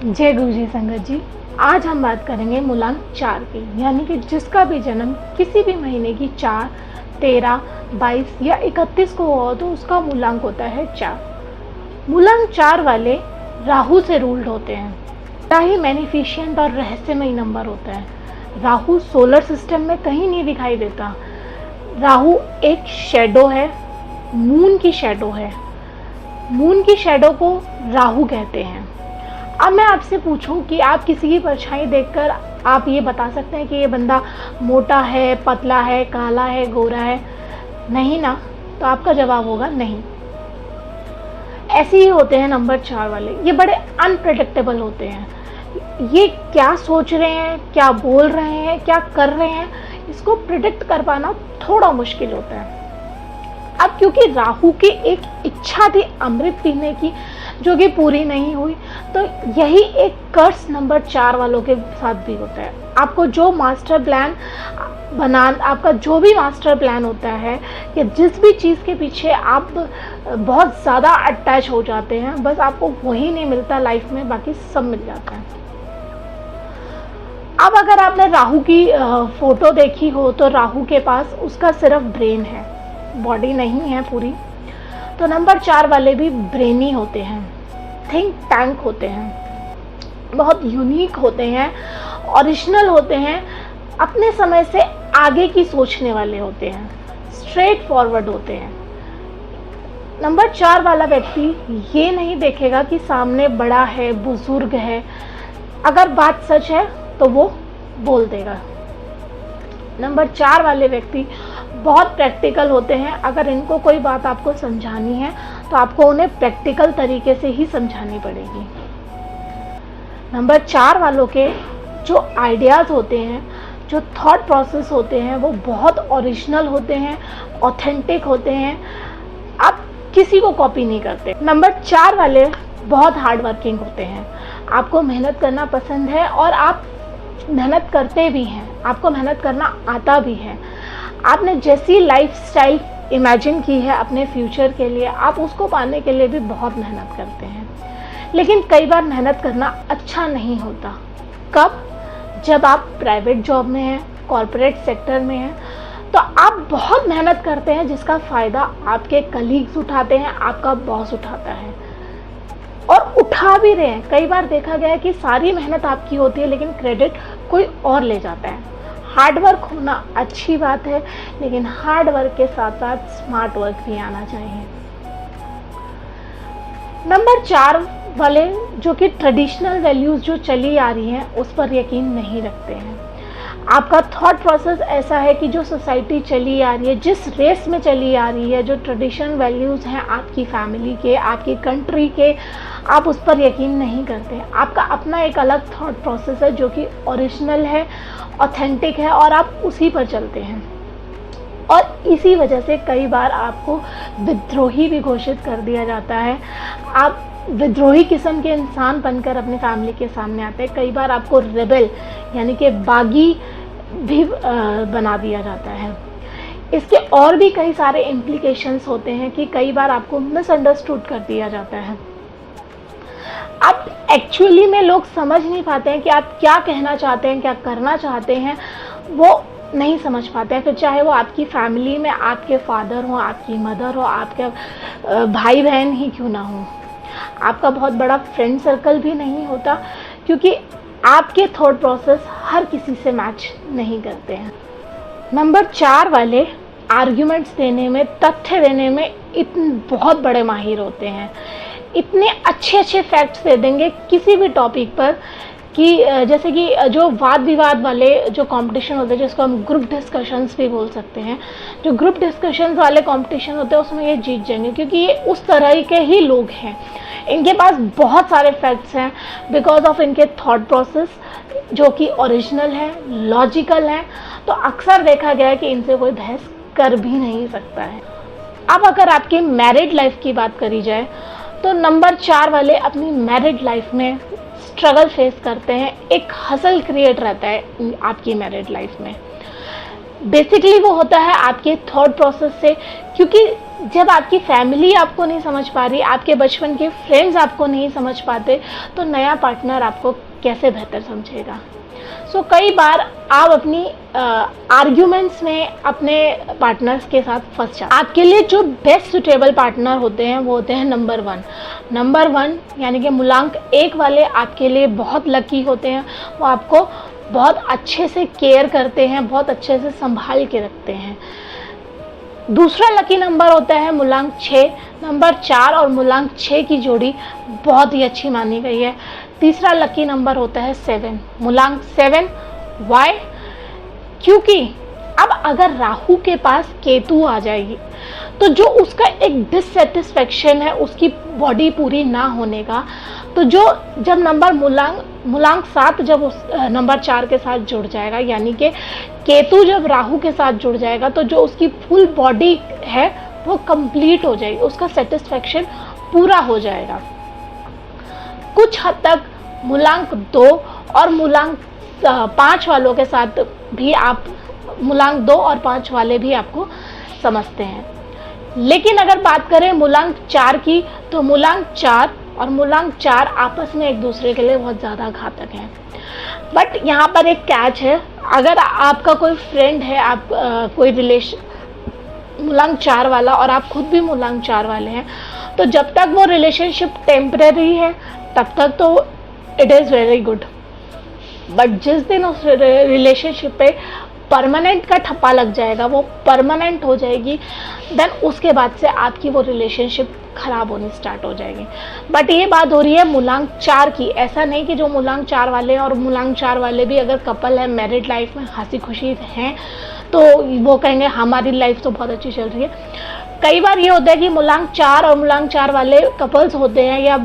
जय गुरु जी संगत जी। आज हम बात करेंगे मूलांक 4 की, यानी कि जिसका भी जन्म किसी भी महीने की 4, 13, 22 या 31 को हो तो उसका मूलांक होता है 4। मूलांक 4 वाले राहु से रूल्ड होते हैं। बड़ा ही मैनिफिशिएंट और रहस्यमय नंबर होता है। राहु सोलर सिस्टम में कहीं नहीं दिखाई देता। राहु एक शेडो है, मून की शेडो है। मून की शेडो को राहु कहते हैं। अब मैं आपसे पूछूं कि आप किसी की परछाई देखकर आप ये बता सकते हैं कि ये बंदा मोटा है, पतला है, काला है, गोरा है? नहीं ना। तो आपका जवाब होगा नहीं। ऐसे ही होते हैं नंबर 4 वाले। ये बड़े अनप्रेडिक्टेबल होते हैं। ये क्या सोच रहे हैं, क्या बोल रहे हैं, क्या कर रहे हैं, इसको प्रिडिक्ट कर पाना थोड़ा मुश्किल होता है। अब क्योंकि राहु की एक इच्छा थी अमृत पीने की, जो कि पूरी नहीं हुई, तो यही एक कर्स नंबर 4 वालों के साथ भी होता है। आपको जो मास्टर प्लान आपका जो भी मास्टर प्लान होता है कि जिस भी चीज़ के पीछे आप बहुत ज़्यादा अटैच हो जाते हैं, बस आपको वही नहीं मिलता लाइफ में, बाकी सब मिल जाता है। अब अगर आपने राहु की फोटो देखी हो तो राहु के पास उसका सिर्फ ब्रेन है, बॉडी नहीं है पूरी। तो नंबर 4 वाले भी ब्रेनी होते हैं, थिंक टैंक होते हैं, बहुत यूनिक होते हैं, ओरिजिनल होते हैं, अपने समय से आगे की सोचने वाले होते हैं, स्ट्रेट फॉरवर्ड होते हैं। नंबर 4 वाला व्यक्ति ये नहीं देखेगा कि सामने बड़ा है, बुजुर्ग है, अगर बात सच है तो वो बोल देगा। नंबर 4 वाले व्यक्ति बहुत प्रैक्टिकल होते हैं। अगर इनको कोई बात आपको समझानी है तो आपको उन्हें प्रैक्टिकल तरीके से ही समझानी पड़ेगी। नंबर 4 वालों के जो आइडियाज़ होते हैं, जो थॉट प्रोसेस होते हैं, वो बहुत ओरिजिनल होते हैं, ऑथेंटिक होते हैं, आप किसी को कॉपी नहीं करते। नंबर 4 वाले बहुत हार्ड वर्किंग होते हैं। आपको मेहनत करना पसंद है और आप मेहनत करते भी हैं, आपको मेहनत करना आता भी है। आपने जैसी लाइफस्टाइल इमेजिन की है अपने फ्यूचर के लिए, आप उसको पाने के लिए भी बहुत मेहनत करते हैं। लेकिन कई बार मेहनत करना अच्छा नहीं होता। कब? जब आप प्राइवेट जॉब में हैं, कॉरपोरेट सेक्टर में हैं, तो आप बहुत मेहनत करते हैं जिसका फ़ायदा आपके कलीग्स उठाते हैं, आपका बॉस उठाता है, और उठा भी रहे हैं। कई बार देखा गया है कि सारी मेहनत आपकी होती है लेकिन क्रेडिट कोई और ले जाता है। हार्ड वर्क होना अच्छी बात है, लेकिन हार्ड वर्क के साथ साथ स्मार्ट वर्क भी आना चाहिए। नंबर 4 वाले जो कि ट्रेडिशनल वैल्यूज़ जो चली आ रही हैं उस पर यकीन नहीं रखते हैं। आपका थॉट प्रोसेस ऐसा है कि जो सोसाइटी चली आ रही है, जिस रेस में चली आ रही है, जो ट्रेडिशनल वैल्यूज़ हैं आपकी फैमिली के, आपकी कंट्री के, आप उस पर यकीन नहीं करते। आपका अपना एक अलग थॉट प्रोसेस है जो कि ओरिजिनल है, ऑथेंटिक है, और आप उसी पर चलते हैं। और इसी वजह से कई बार आपको विद्रोही भी घोषित कर दिया जाता है। आप विद्रोही किस्म के इंसान बनकर अपनी फैमिली के सामने आते हैं। कई बार आपको रेबेल यानी कि बागी भी बना दिया जाता है। इसके और भी कई सारे इम्प्लीकेशंस होते हैं कि कई बार आपको मिसअंडरस्टूड कर दिया जाता है। अब एक्चुअली में लोग समझ नहीं पाते हैं कि आप क्या कहना चाहते हैं, क्या करना चाहते हैं, वो नहीं समझ पाते हैं। फिर चाहे वो आपकी फैमिली में आपके फादर हो, आपकी मदर हो, आपके भाई बहन ही क्यों ना हो, आपका बहुत बड़ा फ्रेंड सर्कल भी नहीं होता, क्योंकि आपके थॉट प्रोसेस हर किसी से मैच नहीं करते हैं। नंबर 4 वाले आर्ग्यूमेंट्स देने में, तथ्य देने में बहुत बड़े माहिर होते हैं। इतने अच्छे अच्छे फैक्ट्स दे देंगे किसी भी टॉपिक पर कि जैसे कि जो वाद विवाद वाले जो कंपटीशन होते हैं, जिसको हम ग्रुप डिस्कशंस भी बोल सकते हैं, जो ग्रुप डिस्कशंस वाले कंपटीशन होते हैं उसमें ये जीत जाएंगे, क्योंकि ये उस तरह के ही लोग हैं। इनके पास बहुत सारे फैक्ट्स हैं बिकॉज ऑफ इनके थॉट प्रोसेस जो कि ओरिजिनल है, लॉजिकल है। तो अक्सर देखा गया है कि इनसे कोई बहस कर भी नहीं सकता है। अब अगर आपकी मैरिड लाइफ की बात करी जाए तो नंबर 4 वाले अपनी मैरिड लाइफ में स्ट्रगल फेस करते हैं। एक हसल क्रिएट रहता है आपकी मैरिड लाइफ में। बेसिकली वो होता है आपके थॉट प्रोसेस से, क्योंकि जब आपकी फैमिली आपको नहीं समझ पा रही, आपके बचपन के फ्रेंड्स आपको नहीं समझ पाते, तो नया पार्टनर आपको कैसे बेहतर समझेगा। सो कई बार आप अपनी आर्ग्यूमेंट्स में अपने पार्टनर्स के साथ फंस जाते हैं। आपके लिए जो बेस्ट सुटेबल पार्टनर होते हैं वो होते हैं नंबर वन यानी कि मूलांक 1 वाले आपके लिए बहुत लकी होते हैं। वो आपको बहुत अच्छे से केयर करते हैं, बहुत अच्छे से संभाल के रखते हैं। दूसरा लकी नंबर होता है मूलांक 6। नंबर 4 और मूलांक 6 की जोड़ी बहुत ही अच्छी मानी गई है। तीसरा लकी नंबर होता है 7, मूलांक 7। वाई? क्योंकि अब अगर राहु के पास केतु आ जाएगी तो जो उसका एक डिससेटिस्फेक्शन है उसकी बॉडी पूरी ना होने का, तो जो जब नंबर मूलांक 7 जब उस नंबर 4 के साथ जुड़ जाएगा, यानी कि केतु जब राहु के साथ जुड़ जाएगा, तो जो उसकी फुल बॉडी है वो कंप्लीट हो जाएगी, उसका सेटिस्फेक्शन पूरा हो जाएगा। कुछ हद तक मूलांक 2 और मूलांक 5 वालों के साथ भी आप मूलांक 2 और 5 वाले भी आपको समझते हैं। लेकिन अगर बात करें मूलांक 4 की, तो मूलांक 4 और मूलांक 4 आपस में एक दूसरे के लिए बहुत ज़्यादा घातक हैं। बट यहाँ पर एक कैच है, अगर आपका कोई फ्रेंड है, आप कोई रिलेशन मूलांक 4 वाला और आप खुद भी मूलांक 4 वाले हैं, तो जब तक वो रिलेशनशिप टेम्परेरी है तब तक तो it is very good. But जिस दिन उस रिलेशनशिप पे परमानेंट का ठप्पा लग जाएगा, वो परमानेंट हो जाएगी, देन उसके बाद से आपकी वो रिलेशनशिप ख़राब होनी स्टार्ट हो जाएगी। बट ये बात हो रही है मूलांक 4 की। ऐसा नहीं कि जो मूलांक 4 वाले और मूलांक 4 वाले भी अगर कपल है, मैरिड लाइफ में हंसी खुशी हैं, तो वो कहेंगे हमारी लाइफ तो बहुत अच्छी चल रही है। कई बार ये होता है कि मूलांक 4 और मूलांक 4 वाले कपल्स होते हैं, या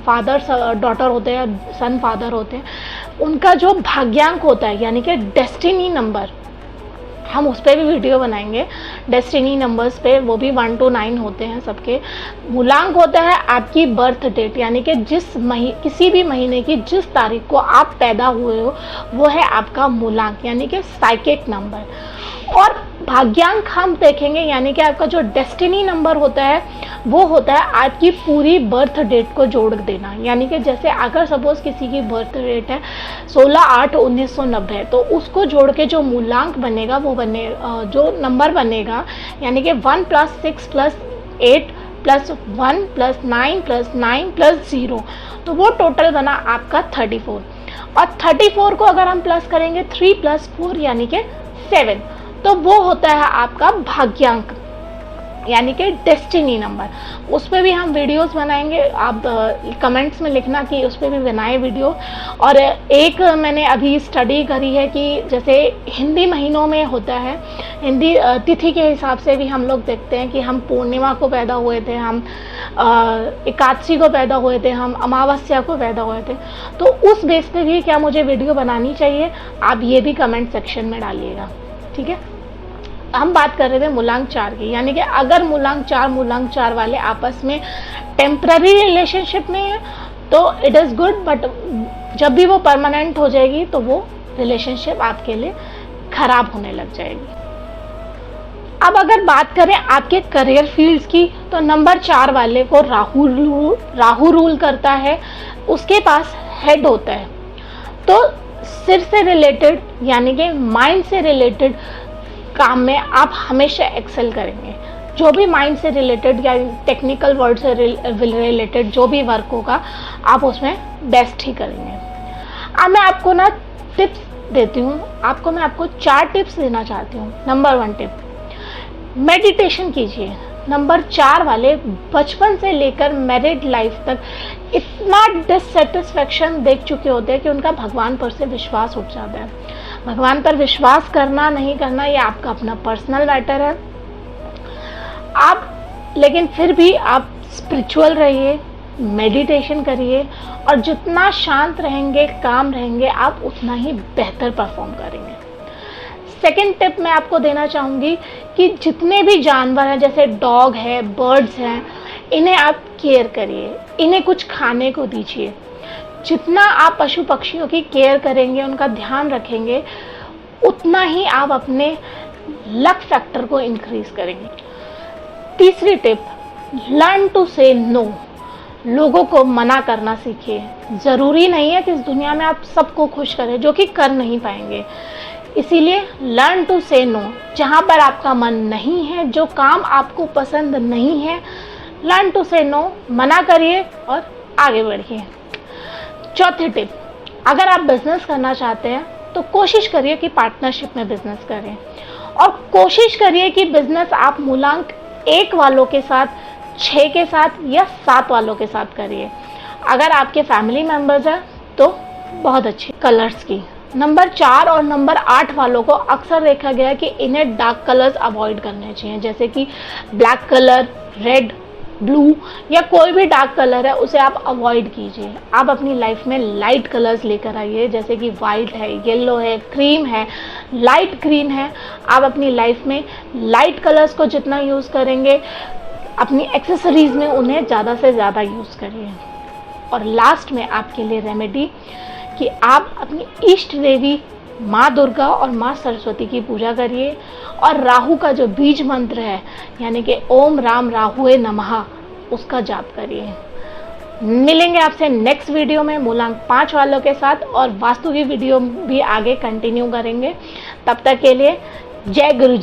फादर डॉटर होते हैं, सन फादर होते हैं, उनका जो भाग्यांक होता है यानी कि डेस्टिनी नंबर, हम उस पर भी वीडियो बनाएंगे डेस्टिनी नंबर्स पे, वो भी 1 to 9 होते हैं सबके। मूलांक होता है आपकी बर्थ डेट, यानी कि किसी भी महीने की जिस तारीख को आप पैदा हुए हो वो है आपका मूलांक, यानी कि साइकिक नंबर। और भाग्यांक हम देखेंगे, यानी कि आपका जो डेस्टिनी नंबर होता है वो होता है आपकी पूरी बर्थ डेट को जोड़ देना। यानी कि जैसे अगर सपोज किसी की बर्थ डेट है 16/8/1990, तो उसको जोड़ के जो मूलांक बनेगा वो जो नंबर बनेगा, यानी कि 1 + 6 + 8 + 1 + 9 + 9 + 0, तो वो टोटल बना आपका 34। और 34 को अगर हम प्लस करेंगे 3 + 4 यानी कि 7, तो वो होता है आपका भाग्यांक, यानी कि डेस्टिनी नंबर। उस पर भी हम वीडियोस बनाएंगे, आप कमेंट्स में लिखना कि उस पर भी बनाए वीडियो। और एक मैंने अभी स्टडी करी है कि जैसे हिंदी महीनों में होता है, हिंदी तिथि के हिसाब से भी हम लोग देखते हैं कि हम पूर्णिमा को पैदा हुए थे, हम एकादशी को पैदा हुए थे, हम अमावस्या को पैदा हुए थे, तो उस बेस पे भी क्या मुझे वीडियो बनानी चाहिए, आप ये भी कमेंट सेक्शन में डालिएगा, ठीक है। हम बात कर रहे थे मूलांक 4 की, यानी कि अगर मूलांक 4 वाले आपस में टेम्पररी रिलेशनशिप में है तो इट इज़ गुड, बट जब भी वो परमानेंट हो जाएगी तो वो रिलेशनशिप आपके लिए ख़राब होने लग जाएगी। अब अगर बात करें आपके करियर फील्ड्स की, तो नंबर 4 वाले को राहु रूल करता है, उसके पास हेड होता है, तो सिर से रिलेटेड यानी कि माइंड से रिलेटेड काम में आप हमेशा एक्सेल करेंगे। जो भी माइंड से रिलेटेड या टेक्निकल वर्ड से रिलेटेड जो भी वर्क होगा आप उसमें बेस्ट ही करेंगे। अब मैं आपको ना टिप्स देती हूँ, मैं आपको 4 टिप्स देना चाहती हूँ। नंबर 1 टिप, मेडिटेशन कीजिए। नंबर 4 वाले बचपन से लेकर मैरिड लाइफ तक इतना डिससेटिस्फेक्शन देख चुके होते हैं कि उनका भगवान पर से विश्वास उठ जाता है। भगवान पर विश्वास करना नहीं करना ये आपका अपना पर्सनल मैटर है, आप लेकिन फिर भी आप स्पिरिचुअल रहिए, मेडिटेशन करिए, और जितना शांत रहेंगे, काम रहेंगे, आप उतना ही बेहतर परफॉर्म करेंगे। सेकेंड टिप मैं आपको देना चाहूँगी कि जितने भी जानवर हैं, जैसे डॉग है, बर्ड्स हैं, इन्हें आप केयर करिए, इन्हें कुछ खाने को दीजिए। जितना आप पशु पक्षियों की केयर करेंगे, उनका ध्यान रखेंगे, उतना ही आप अपने लक फैक्टर को इंक्रीज करेंगे। तीसरी टिप, लर्न टू से नो। लोगों को मना करना सीखिए। ज़रूरी नहीं है कि इस दुनिया में आप सबको खुश करें, जो कि कर नहीं पाएंगे। इसीलिए लर्न टू से नो। जहाँ पर आपका मन नहीं है, जो काम आपको पसंद नहीं है, लर्न टू से नो, मना करिए और आगे बढ़िए। चौथी टिप, अगर आप बिजनेस करना चाहते हैं तो कोशिश करिए कि पार्टनरशिप में बिजनेस करें, और कोशिश करिए कि बिजनेस आप मूलांक 1 वालों के साथ, 6 के साथ या 7 वालों के साथ करिए। अगर आपके फैमिली मेंबर्स हैं तो बहुत अच्छे कलर्स की। नंबर 4 और नंबर 8 वालों को अक्सर देखा गया है कि इन्हें डार्क कलर्स अवॉइड करने चाहिए, जैसे कि ब्लैक कलर, रेड, ब्लू या कोई भी डार्क कलर है उसे आप अवॉइड कीजिए। आप अपनी लाइफ में लाइट कलर्स लेकर आइए, जैसे कि वाइट है, येलो है, क्रीम है, लाइट ग्रीन है। आप अपनी लाइफ में लाइट कलर्स को जितना यूज़ करेंगे, अपनी एक्सेसरीज़ में उन्हें ज़्यादा से ज़्यादा यूज़ करिए। और लास्ट में आपके लिए रेमेडी कि आप अपनी इष्ट देवी माँ दुर्गा और माँ सरस्वती की पूजा करिए, और राहु का जो बीज मंत्र है, यानी कि ओम राम राहुए नमः, उसका जाप करिए। मिलेंगे आपसे नेक्स्ट वीडियो में मूलांक 5 वालों के साथ, और वास्तु की वीडियो भी आगे कंटिन्यू करेंगे। तब तक के लिए जय गुरु जी।